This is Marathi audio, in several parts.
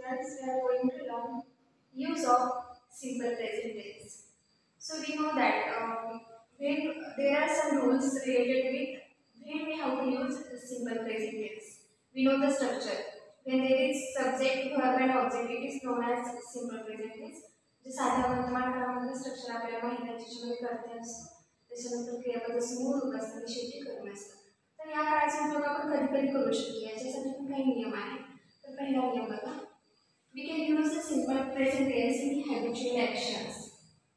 students, we are going to learn use of simple present tense. So we know that when there are some rules related with when we have to use simple present tense. We know the structure. When there is subject, verb and object, it is known as simple present tense. जे साध्या वर्तमान काळामध्ये स्ट्रक्चर आपल्याला माहिती आहे त्याच्यामध्ये करते असतो. त्याच्यानंतर क्रियापद समूह रूप असतं आणि शेवटी कर्म असतं. तर या काळाचा उपयोग आपण कधी कधी करू शकतो. याच्यासाठी पण काही नियम आहेत. तर पहिला नियम बघा. We can use the simple present tense in habitual actions.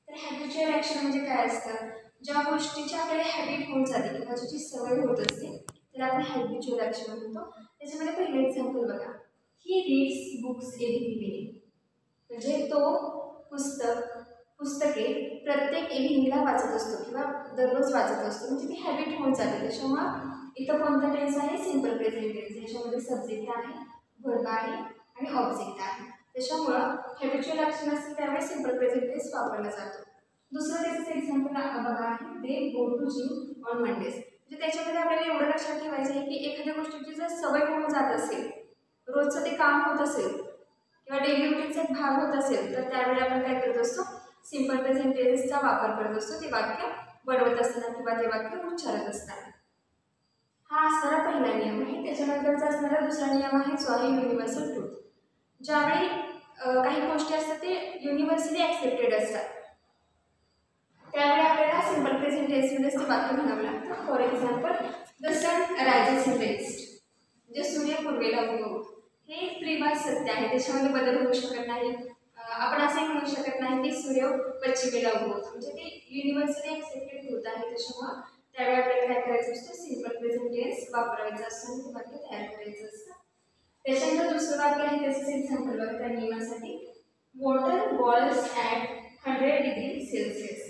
तर हॅबिच्युअल ॲक्शन म्हणजे काय असतं? ज्या गोष्टीची आपल्याला हॅबिट होऊन जाते किंवा ज्याची सवय होत असते त्याला आपण हॅबिच्युअल ॲक्शन म्हणतो. त्याच्यामध्ये पहिलं एक्झाम्पल बघा. He reads books every day. म्हणजे तो पुस्तके प्रत्येक इव्हिनिंगला वाचत असतो किंवा दररोज वाचत असतो. म्हणजे ती हॅबिट होऊन जाते. त्याच्यामुळं इथं कोणता टेन्स आहे? Simple present tense. याच्यामध्ये सब्जेक्ट आहे, वर्ब आहे आणि ऑब्जेक्ट आहे. त्याच्यामुळं हॅबिच्युअल ॲक्शन असते त्यावेळेस सिम्पल प्रेझेंट टेन्स वापरला जातो. दुसरं त्याचं एक्झाम्पल बघा आहे. They go to gym on Mondays. म्हणजे त्याच्यामध्ये आपल्याला एवढं लक्षात ठेवायचं आहे की एखाद्या गोष्टीची जर सवय होऊन जात असेल, रोजचं ते काम होत असेल किंवा डेली रुटीनचा एक भाग होत असेल तर त्यावेळी आपण काय करत असतो? सिम्पल प्रेझेंट टेन्सचा वापर करत असतो ते वाक्य बनवत असताना किंवा ते वाक्य उच्चारत असताना. हा असणारा पहिला नियम आहे. त्याच्यानंतरचा असणारा दुसरा नियम आहे जो आहे युनिव्हर्सल ट्रूथ. ज्यावेळी काही गोष्टी असतात ते युनिव्हर्सली ॲक्सेप्टेड असतात त्यावेळी आपल्याला सिम्पल प्रेझेंट टेन्समध्येच ते वाक्य म्हणावं लागतं. For example, the sun rises in the east. म्हणजे सूर्य पूर्वेला उगवतो. हे फ्रीबाद सत्य आहे. त्याच्यामध्ये बदल होऊ शकत नाही. आपण असंही म्हणू शकत नाही की सूर्य पश्चिमेला उगवतो. म्हणजे ते युनिव्हर्सली ॲक्सेप्टेड ट्रूथ आहे. त्याच्यामुळं त्यावेळी आपल्याला काय करायचं असतं? सिम्पल प्रेझेंट टेन्स वापरायचं असतं आणि ते वाक्य तयार करायचं असतं. त्याच्यानंतर दुसरं वाक्य आहे त्याचंच एक्झाम्पल बघा त्या नियमासाठी. Water boils at 100 degree Celsius.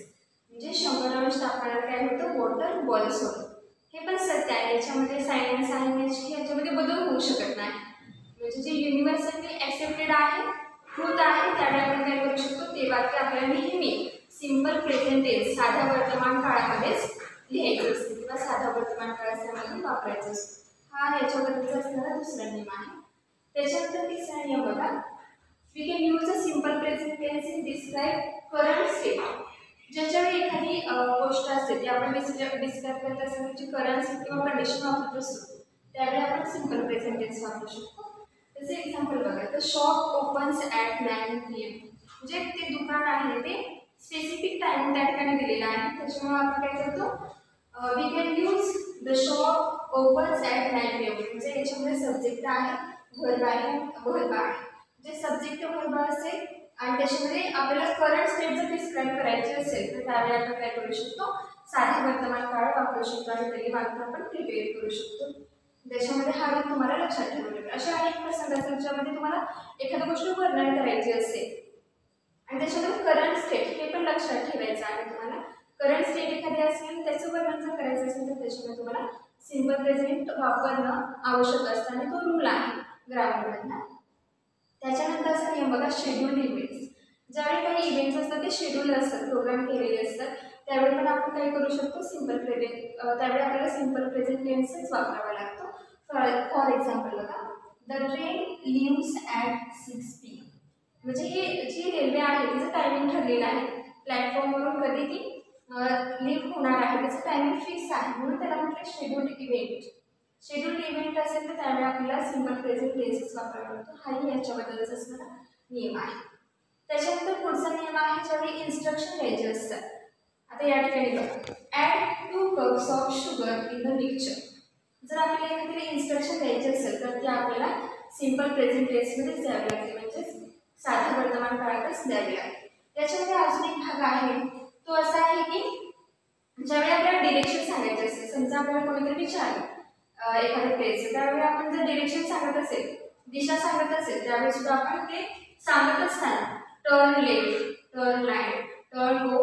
म्हणजे 100° तापमानात काय होतं? वॉटर बॉल्स होतं. हे पण सत्य आहे. याच्यामध्ये सायन्स आहे याच्यामध्ये बदल होऊ शकत नाही. म्हणजे जे युनिव्हर्सली ॲक्सेप्टेड आहे, ट्रूथ आहे, त्यावेळी आपण काय करू शकतो? ते वाक्य आपल्याला नेहमी सिम्पल प्रेझेंट टेन्स साध्या वर्तमान काळामध्येच लिहायचं असतं किंवा साधा वर्तमान काळामध्ये वापरायचं असतं. हा याच्याबद्दलचा असणारा दुसरा नियम आहे. त्याच्यानंतर तिसरा नियम बघा. We can use a simple present tense in describe current state. ज्याच्यावेळी एखादी गोष्ट असते ती आपण डिस्क्राईब करत असताना त्याची करंट स्टेट किंवा कंडिशन वापरत असतो त्यावेळी आपण सिम्पल प्रेझेंट टेन्स वापरू शकतो. त्याचं एक्झाम्पल बघा. The shop opens at 9 PM. म्हणजे ते दुकान आहे ते स्पेसिफिक टाइम त्या ठिकाणी दिलेला आहे. त्याच्यामुळे आपण काय करतो? We can use the shop opens at 9 PM. म्हणजे याच्यामध्ये सब्जेक्ट आहे, वर्ब आहे. जे सब्जेक्ट वर्ब असेल आणि त्याच्यामध्ये आपल्याला करंट स्टेट जर डिस्क्राईब करायची असेल तर त्यावेळी आपण काय करू शकतो? साधे वर्तमान काळ वापरू शकतो आणि तरी वाक्य आपण प्रिपेअर करू शकतो. त्याच्यामध्ये हा तुम्हाला लक्षात ठेवायला लागेल. अशा अनेक प्रसंग असतात ज्यामध्ये तुम्हाला एखादी गोष्ट वर्णन करायची असेल आणि त्याच्यामध्ये करंट स्टेट हे पण लक्षात ठेवायचं आहे तुम्हाला. करंट स्टेट एखादी असेल त्याचं वर्णन जर करायचं असेल तर त्याच्यामध्ये तुम्हाला सिम्पल प्रेझेंट वापरणं आवश्यक असतं आणि तो रूल आहे ग्रामरमधला. त्याच्यानंतरचा नियम बघा. Scheduled events. ज्यावेळी काही इव्हेंट्स असतात ते शेड्यूल असतात, प्रोग्राम केलेले असतात त्यावेळी पण आपण काय करू शकतो? सिम्पल प्रेझेंट त्यावेळी आपल्याला सिम्पल प्रेझेंट टेन्सच वापरावा लागतो. फॉर एक्झाम्पल बघा. The train leaves at 6 PM. म्हणजे हे जी रेल्वे आहे तिचं टायमिंग ठरलेलं आहे. प्लॅटफॉर्मवरून कधी ती लिव्ह होणार आहे त्याचं टायमिंग फिक्स आहे म्हणून त्याला म्हटलं शेड्यूल्ड इव्हेंट. शेड्यूल्ड इव्हेंट असेल तर त्यावेळी आपल्याला सिम्पल प्रेझेंट टेन्सच वापरावा लागतो. हाही याच्याबद्दलच असणारा नियम आहे. त्याच्यानंतर पुढचा नियम आहे ज्यावेळी इन्स्ट्रक्शन द्यायचे असतात. आता या ठिकाणी बघा. Add 2 cups of sugar in the mixture. जर आपल्याला एखादी इन्स्ट्रक्शन द्यायची असेल तर ती आपल्याला सिम्पल प्रेझेंट टेन्समध्येच द्यावी लागते. म्हणजेच साध्या वर्तमान काळातच द्यावी लागते. त्याच्यामध्ये अजून एक भाग आहे तो असा आहे की ज्यावेळी आपल्याला डिरेक्शन सांगायचे असेल. समजा आपल्याला कोणीतरी विचारलं एखाद्या प्लेसचं त्यावेळी आपण जर डिरेक्शन सांगत असेल, दिशा सांगत असेल त्यावेळी सुद्धा आपण ते सांगत असताना turn left, turn right, turn go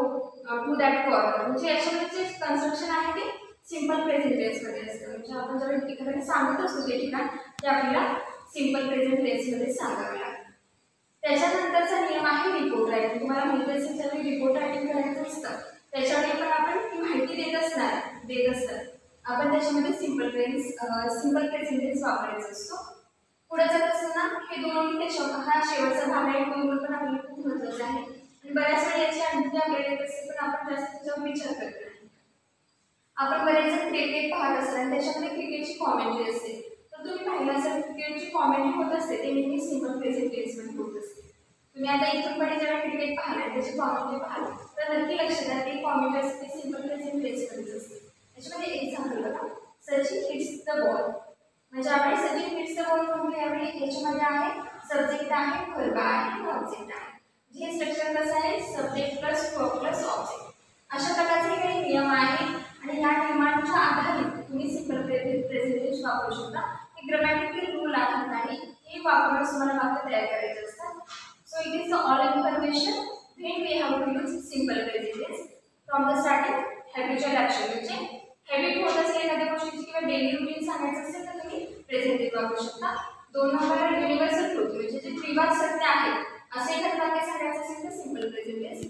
to that corner. म्हणजे याच्यामध्ये जे कन्स्ट्रक्शन आहे ते सिम्पल प्रेझेंट टेन्समध्ये असतं. म्हणजे आपण ज्यावेळी एखाद्याने सांगत असतो ते ठिकाण ते आपल्याला सिम्पल प्रेझेंट टेन्समध्ये सांगावं लागतं. त्याच्यानंतरचा नियम आहे रिपोर्ट रायटिंग. तुम्हाला माहिती असेल त्यावेळी रिपोर्ट रायटिंग करायचं असतं त्याच्यावेळी पण आपण ती माहिती देत असतात आपण त्याच्यामध्ये सिम्पल प्रेझेंट टेन्स वापरायचा असतो. पुढे जात असताना हे दोन्ही त्याच्या हा शेवटचा भाग आहे तो पण आपल्याला खूप महत्त्वाचा आहे आणि बऱ्याच वेळा याची आणखी आपल्याला येत असते पण आपण जास्त त्याच्यावर विचार करत नाही. आपण बरेच जण क्रिकेट पाहत असाल आणि त्याच्यामध्ये क्रिकेटची कॉमेंट्री असते तर तुम्ही पाहिलं असेल क्रिकेटची कॉमेंट्री होत असते ते नेहमी सिंपल प्रेझेंट टेन्समध्ये होत असते. तुम्ही आता इथून पुढे जेव्हा क्रिकेट पाहिलं त्याची कॉमेंट्री पाहिली तर नक्की लक्षात द्या ती कॉमेंट्री असते ती सिंपल प्रेझेंट टेन्समध्येच असते. त्याच्यामध्ये एक्झाम्पल बघा, सचिन हिट्स द बॉल, म्हणजे आपण सचिन हिट्स द बॉल म्हणतो यावेळी याच्यामध्ये आहे सब्जेक्ट आहे वर्ब आहे आणि ऑब्जेक्ट आहे. हे स्ट्रक्चर कसं आहे subject plus verb plus object. अशा प्रकारचे काही नियम आहेत आणि या नियमांच्या आधारे तुम्ही सिंपल प्रेझेंट टेन्स वापरू शकता. हे ग्रामॅटिकल रूल आहेत आणि हे वापरून तुम्हाला वाक्य तयार करायचे असतात. So it is all information when we have to use simple present tense from the starting habitual action, म्हणजे हॅबिट होत असेल एखाद्या गोष्टीची किंवा डेली रुटीन सांगायचं असेल तर तुम्ही प्रेझेंट टेन्स वापरू शकता. 2 नंबरला युनिव्हर्सल ट्रूथ म्हणजे जे त्रिवाद सत्य आहे असे एखादं वाक्य सांगायचं असेल तर सिंपल प्रेझेंट टेन्स.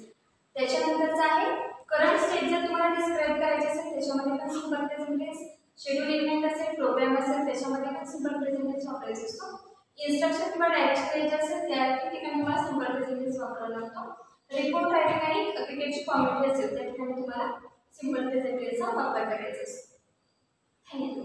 त्याच्यानंतरचं आहे करंट स्टेट जर तुम्हाला डिस्क्राईब करायचे असेल त्याच्यामध्ये पण simple present tense. Schedule event असेल प्रोग्राम असेल त्याच्यामध्ये पण सिंपल प्रेझेंट टेन्स वापरायचा असतो. इन्स्ट्रक्शन किंवा डायरेक्ट द्यायचे असेल त्या ठिकाणी तुम्हाला सिंपल प्रेझेंट टेन्स वापरावा लागतो. रिपोर्ट रायटिंग आणि क्रिकेटची कॉमेंट्री असेल त्या ठिकाणी तुम्हाला सिंपल प्रेझेंट टेन्सचा वापर करायचा असतो. थँक्यू.